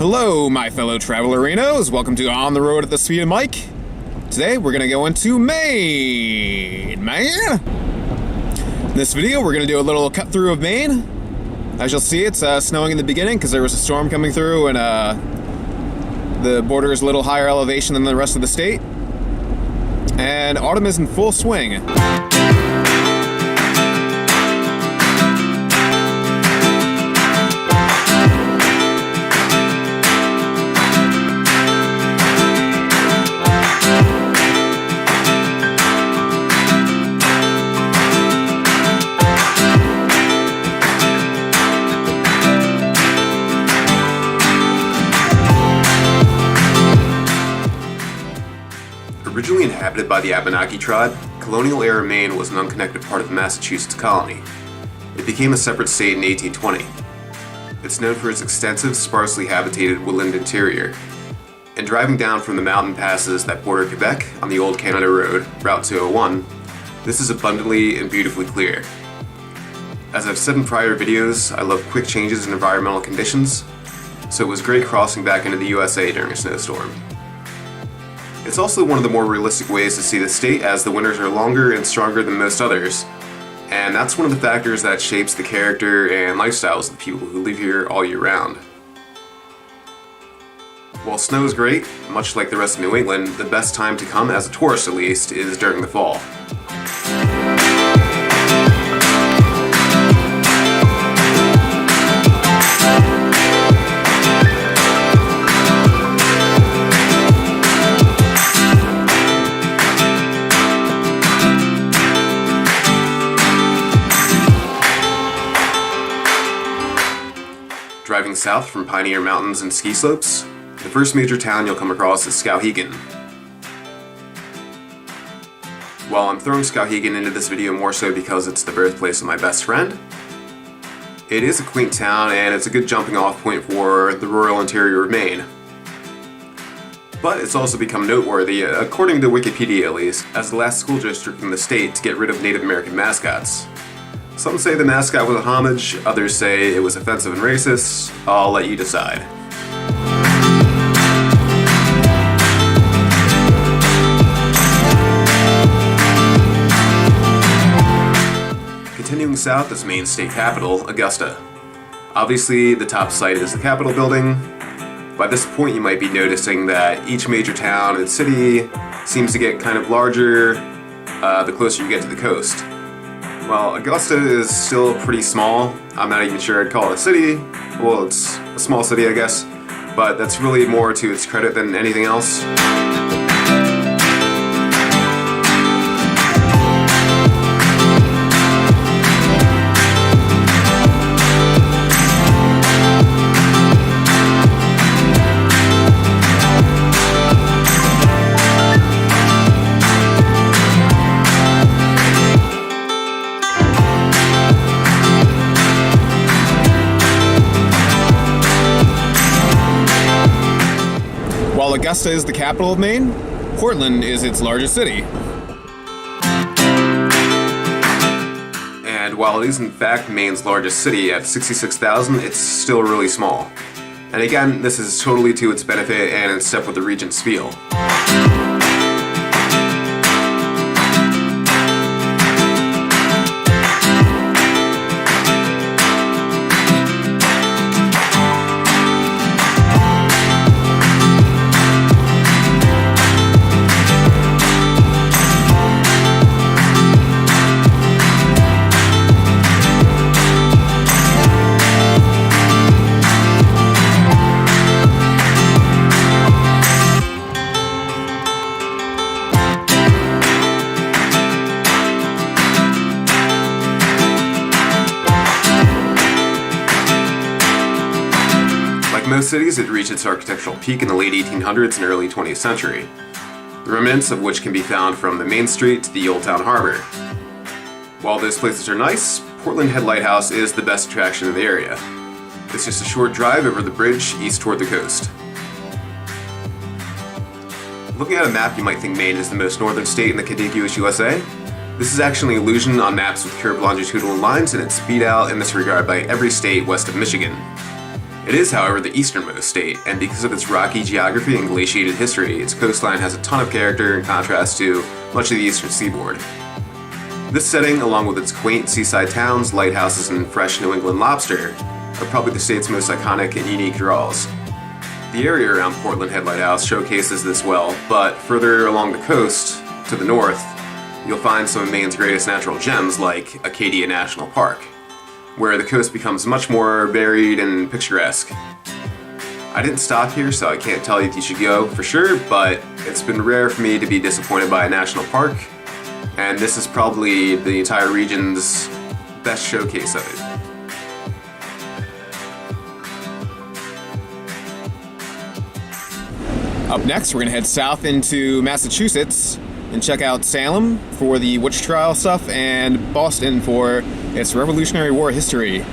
Hello, my fellow travelerinos. Welcome to On the Road at the Speed of Mike. Today, we're going to go into Maine. In this video, we're going to do a little cut through of Maine. As you'll see, it's snowing in the beginning because there was a storm coming through and the border is a little higher elevation than the rest of the state. And autumn is in full swing. Originally inhabited by the Abenaki tribe, colonial-era Maine was an unconnected part of the Massachusetts colony. It became a separate state in 1820. It's known for its extensive, sparsely habitated woodland interior. And driving down from the mountain passes that border Quebec on the Old Canada Road, Route 201, this is abundantly and beautifully clear. As I've said in prior videos, I love quick changes in environmental conditions, so it was great crossing back into the USA during a snowstorm. It's also one of the more realistic ways to see the state, as the winters are longer and stronger than most others, and that's one of the factors that shapes the character and lifestyles of the people who live here all year round. While snow is great, much like the rest of New England, the best time to come, as a tourist at least, is during the fall. Driving south from Pioneer Mountains and ski slopes, the first major town you'll come across is Skowhegan. While I'm throwing Skowhegan into this video more so because it's the birthplace of my best friend, it is a quaint town and it's a good jumping off point for the rural interior of Maine. But it's also become noteworthy, according to Wikipedia at least, as the last school district in the state to get rid of Native American mascots. Some say the mascot was a homage, others say it was offensive and racist. I'll let you decide. Continuing south is Maine's state capital, Augusta. Obviously, the top site is the Capitol building. By this point, you might be noticing that each major town and city seems to get kind of larger the closer you get to the coast. Well, Augusta is still pretty small. I'm not even sure I'd call it a city. Well, it's a small city, I guess, but that's really more to its credit than anything else. While Augusta is the capital of Maine, Portland is its largest city. And while it is in fact Maine's largest city at 66,000, it's still really small. And again, this is totally to its benefit and in step with the region's spiel. Like most cities, it reached its architectural peak in the late 1800s and early 20th century, the remnants of which can be found from the Main Street to the Old Town Harbor. While those places are nice, Portland Head Lighhouse is the best attraction in the area. It's just a short drive over the bridge east toward the coast. Looking at a map, you might think Maine is the most northern state in the contiguous USA. This is actually an illusion on maps with curved longitudinal lines, and it's beat out in this regard by every state west of Michigan. It is, however, the easternmost state, and because of its rocky geography and glaciated history, its coastline has a ton of character in contrast to much of the eastern seaboard. This setting, along with its quaint seaside towns, lighthouses, and fresh New England lobster, are probably the state's most iconic and unique draws. The area around Portland Head Lighthouse showcases this well, but further along the coast, to the north, you'll find some of Maine's greatest natural gems like Acadia National Park, where the coast becomes much more varied and picturesque. I didn't stop here, so I can't tell you if you should go for sure, but it's been rare for me to be disappointed by a national park, and this is probably the entire region's best showcase of it. Up next, we're going to head south into Massachusetts and check out Salem for the witch trial stuff and Boston for its Revolutionary War history.